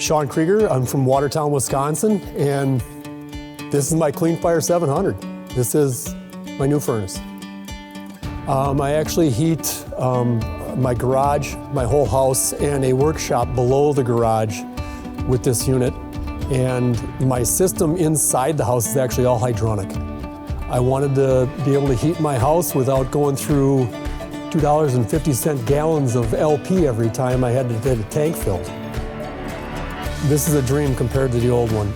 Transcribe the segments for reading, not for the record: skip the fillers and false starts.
Sean Krieger. I'm from Watertown, Wisconsin, and this is my Cleanfire 700. This is my new furnace. I actually heat my garage, my whole house, and a workshop below the garage with this unit. And my system inside the house is actually all hydronic. I wanted to be able to heat my house without going through $2.50 gallons of LP every time I had to get a tank filled. This is a dream compared to the old one.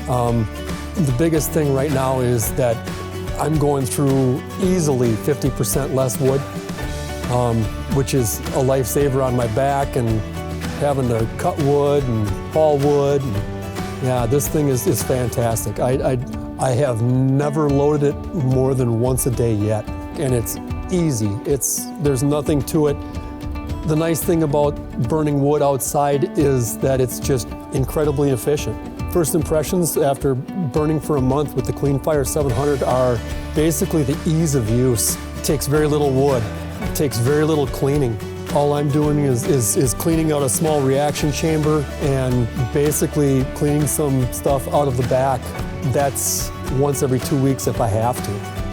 The biggest thing right now is that I'm going through easily 50% less wood, which is a lifesaver on my back, and having to cut wood and haul wood. Yeah, this thing is fantastic. I have never loaded it more than once a day yet, and it's easy. There's nothing to it. The nice thing about burning wood outside is that it's just incredibly efficient. First impressions after burning for a month with the Cleanfire 700 are basically the ease of use. It takes very little wood. It takes very little cleaning. All I'm doing is cleaning out a small reaction chamber and basically cleaning some stuff out of the back. That's once every 2 weeks if I have to.